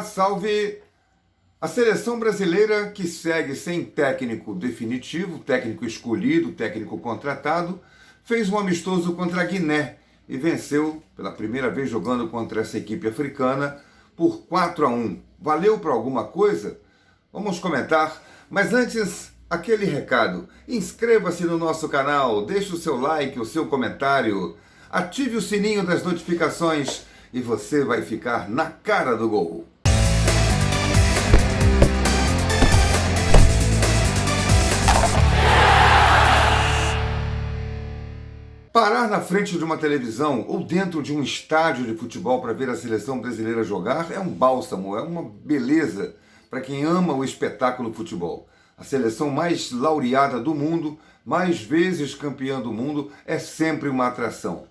salve! A seleção brasileira, que segue sem técnico definitivo, técnico escolhido, técnico contratado, fez um amistoso contra a Guiné e venceu, pela primeira vez jogando contra essa equipe africana, por 4-1. Valeu para alguma coisa? Vamos comentar, mas antes, aquele recado. Inscreva-se no nosso canal, deixe o seu like, o seu comentário, ative o sininho das notificações e você vai ficar na cara do gol. Parar na frente de uma televisão ou dentro de um estádio de futebol para ver a seleção brasileira jogar é um bálsamo, é uma beleza para quem ama o espetáculo futebol. A seleção mais laureada do mundo, mais vezes campeã do mundo, é sempre uma atração.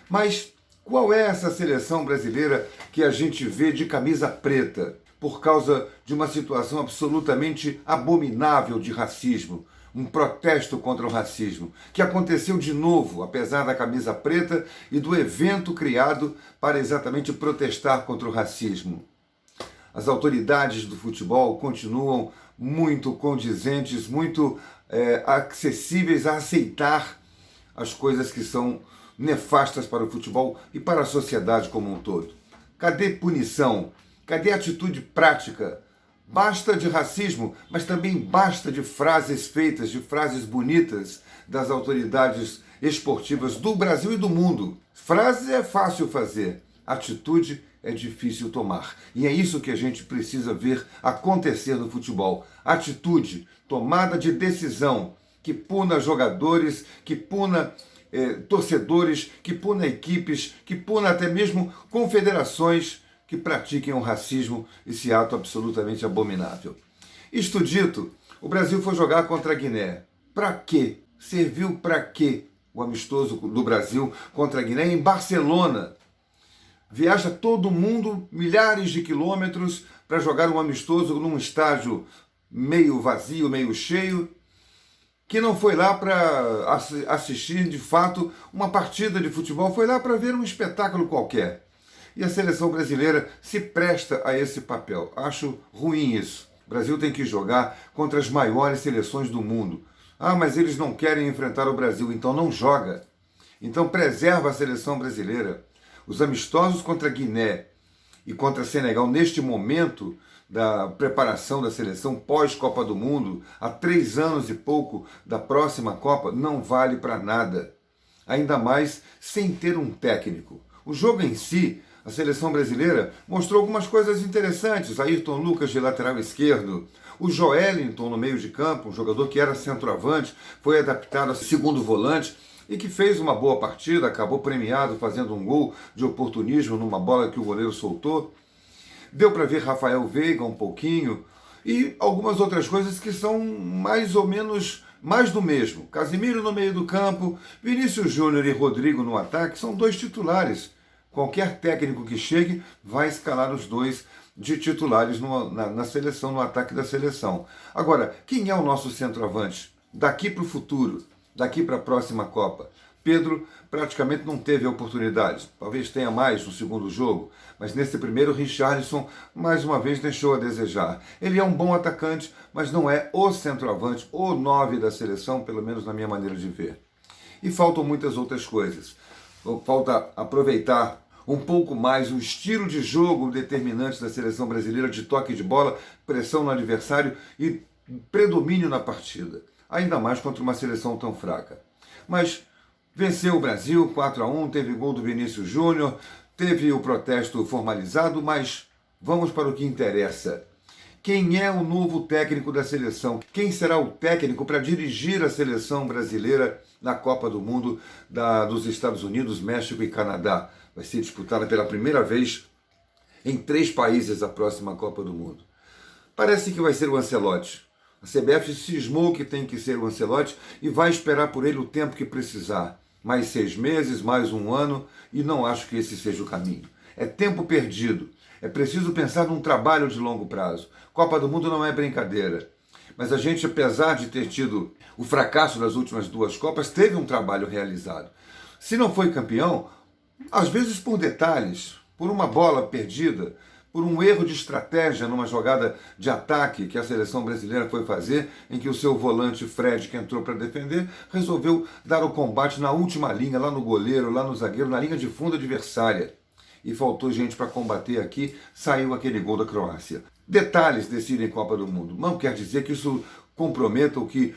Mas qual é essa seleção brasileira que a gente vê de camisa preta por causa de uma situação absolutamente abominável de racismo? Um protesto contra o racismo, que aconteceu de novo, apesar da camisa preta e do evento criado para exatamente protestar contra o racismo. As autoridades do futebol continuam muito condizentes, muito acessíveis a aceitar as coisas que são nefastas para o futebol e para a sociedade como um todo. Cadê punição? Cadê atitude prática? Basta de racismo, mas também basta de frases feitas, de frases bonitas das autoridades esportivas do Brasil e do mundo. Frases é fácil fazer, atitude é difícil tomar. E é isso que a gente precisa ver acontecer no futebol. Atitude, tomada de decisão, que puna jogadores, que puna torcedores, que puna equipes, que puna até mesmo confederações que pratiquem o racismo, esse ato absolutamente abominável. Isto dito, o Brasil foi jogar contra a Guiné. Para quê? Serviu para quê o amistoso do Brasil contra a Guiné em Barcelona? Viaja todo mundo, milhares de quilômetros, para jogar um amistoso num estádio meio vazio, meio cheio, que não foi lá para assistir, de fato, uma partida de futebol, foi lá para ver um espetáculo qualquer. E a seleção brasileira se presta a esse papel. Acho ruim isso. O Brasil tem que jogar contra as maiores seleções do mundo. Ah, mas eles não querem enfrentar o Brasil, então não joga. Então preserva a seleção brasileira. Os amistosos contra a Guiné e contra Senegal, neste momento da preparação da seleção pós-Copa do Mundo, há 3 anos e pouco da próxima Copa, não vale para nada. Ainda mais sem ter um técnico. O jogo em si, a seleção brasileira mostrou algumas coisas interessantes. Ayrton Lucas de lateral esquerdo, o Joelinton no meio de campo, um jogador que era centroavante, foi adaptado a segundo volante e que fez uma boa partida, acabou premiado fazendo um gol de oportunismo numa bola que o goleiro soltou. Deu para ver Rafael Veiga um pouquinho e algumas outras coisas que são mais ou menos mais do mesmo. Casemiro no meio do campo, Vinícius Júnior e Rodrigo no ataque são 2 titulares. Qualquer técnico que chegue vai escalar os 2 de titulares na seleção, no ataque da seleção. Agora, quem é o nosso centroavante? Daqui para o futuro, daqui para a próxima Copa. Pedro praticamente não teve oportunidades. Talvez tenha mais no segundo jogo, mas nesse primeiro, Richarlison mais uma vez deixou a desejar. Ele é um bom atacante, mas não é o centroavante, o 9 da seleção, pelo menos na minha maneira de ver. E faltam muitas outras coisas. Falta aproveitar um pouco mais o estilo de jogo determinante da seleção brasileira, de toque de bola, pressão no adversário e predomínio na partida. Ainda mais contra uma seleção tão fraca. Mas venceu o Brasil 4-1, teve gol do Vinícius Júnior, teve o protesto formalizado, mas vamos para o que interessa. Quem é o novo técnico da seleção? Quem será o técnico para dirigir a seleção brasileira na Copa do Mundo dos Estados Unidos, México e Canadá? Vai ser disputada pela primeira vez em 3 países a próxima Copa do Mundo. Parece que vai ser o Ancelotti. A CBF cismou que tem que ser o Ancelotti e vai esperar por ele o tempo que precisar. Mais 6 meses, mais 1 ano, e não acho que esse seja o caminho. É tempo perdido. É preciso pensar num trabalho de longo prazo. Copa do Mundo não é brincadeira. Mas a gente, apesar de ter tido o fracasso das últimas 2 Copas, teve um trabalho realizado. Se não foi campeão, às vezes por detalhes, por uma bola perdida, por um erro de estratégia numa jogada de ataque que a seleção brasileira foi fazer, em que o seu volante Fred, que entrou para defender, resolveu dar o combate na última linha, lá no goleiro, lá no zagueiro, na linha de fundo adversária. E faltou gente para combater aqui, saiu aquele gol da Croácia. Detalhes decidem Copa do Mundo. Não quer dizer que isso comprometa ou que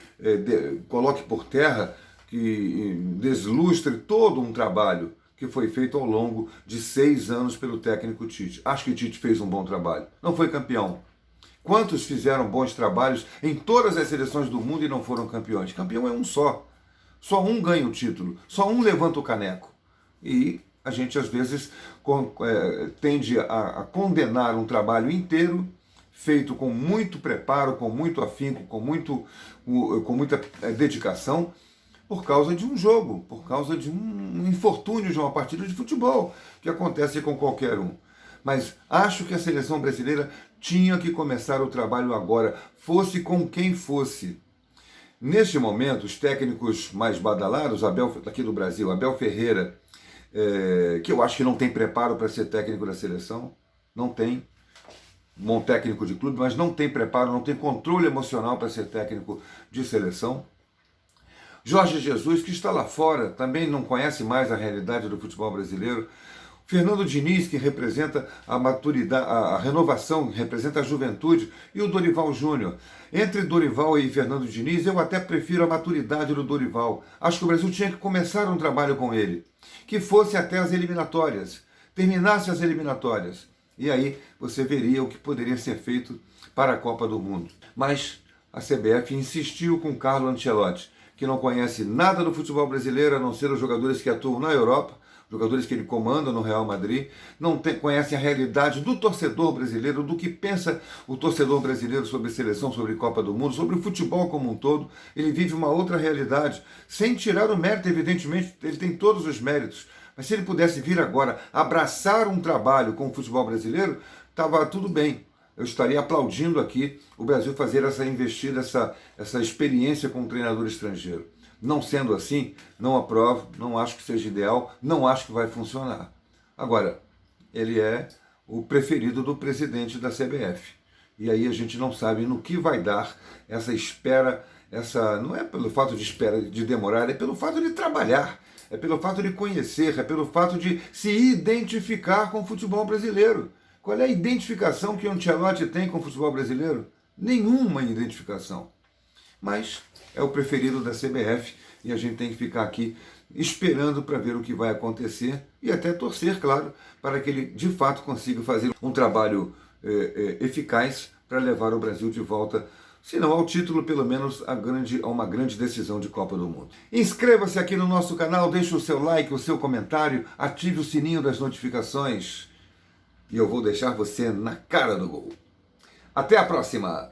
coloque por terra, que deslustre todo um trabalho que foi feito ao longo de 6 anos pelo técnico Tite. Acho que o Tite fez um bom trabalho. Não foi campeão. Quantos fizeram bons trabalhos em todas as seleções do mundo e não foram campeões? Campeão é um só. Só um ganha o título. Só um levanta o caneco. E a gente, às vezes, tende a condenar um trabalho inteiro feito com muito preparo, com muito afinco, com muita dedicação, por causa de um jogo, por causa de um infortúnio de uma partida de futebol, que acontece com qualquer um. Mas acho que a seleção brasileira tinha que começar o trabalho agora, fosse com quem fosse. Neste momento, os técnicos mais badalados, aqui do Brasil, Abel Ferreira, que eu acho que não tem preparo para ser técnico da seleção, não tem, bom técnico de clube, mas não tem preparo, não tem controle emocional para ser técnico de seleção. Jorge Jesus, que está lá fora, também não conhece mais a realidade do futebol brasileiro. Fernando Diniz, que representa a maturidade, a renovação, representa a juventude, e o Dorival Júnior. Entre Dorival e Fernando Diniz, eu até prefiro a maturidade do Dorival. Acho que o Brasil tinha que começar um trabalho com ele, que fosse até as eliminatórias, terminasse as eliminatórias. E aí você veria o que poderia ser feito para a Copa do Mundo. Mas a CBF insistiu com Carlo Ancelotti, que não conhece nada do futebol brasileiro, a não ser os jogadores que atuam na Europa, jogadores que ele comanda no Real Madrid, não conhecem a realidade do torcedor brasileiro, do que pensa o torcedor brasileiro sobre seleção, sobre Copa do Mundo, sobre o futebol como um todo. Ele vive uma outra realidade, sem tirar o mérito, evidentemente, ele tem todos os méritos, mas se ele pudesse vir agora abraçar um trabalho com o futebol brasileiro, estava tudo bem. Eu estaria aplaudindo aqui o Brasil fazer essa investida, essa experiência com um treinador estrangeiro. Não sendo assim, não aprovo, não acho que seja ideal, não acho que vai funcionar. Agora, ele é o preferido do presidente da CBF. E aí a gente não sabe no que vai dar essa espera, não é pelo fato de espera, de demorar, é pelo fato de trabalhar, é pelo fato de conhecer, é pelo fato de se identificar com o futebol brasileiro. Qual é a identificação que o Ancelotti tem com o futebol brasileiro? Nenhuma identificação. Mas é o preferido da CBF e a gente tem que ficar aqui esperando para ver o que vai acontecer e até torcer, claro, para que ele de fato consiga fazer um trabalho eficaz para levar o Brasil de volta, se não ao título, pelo menos a uma grande decisão de Copa do Mundo. Inscreva-se aqui no nosso canal, deixe o seu like, o seu comentário, ative o sininho das notificações. E eu vou deixar você na cara do gol. Até a próxima!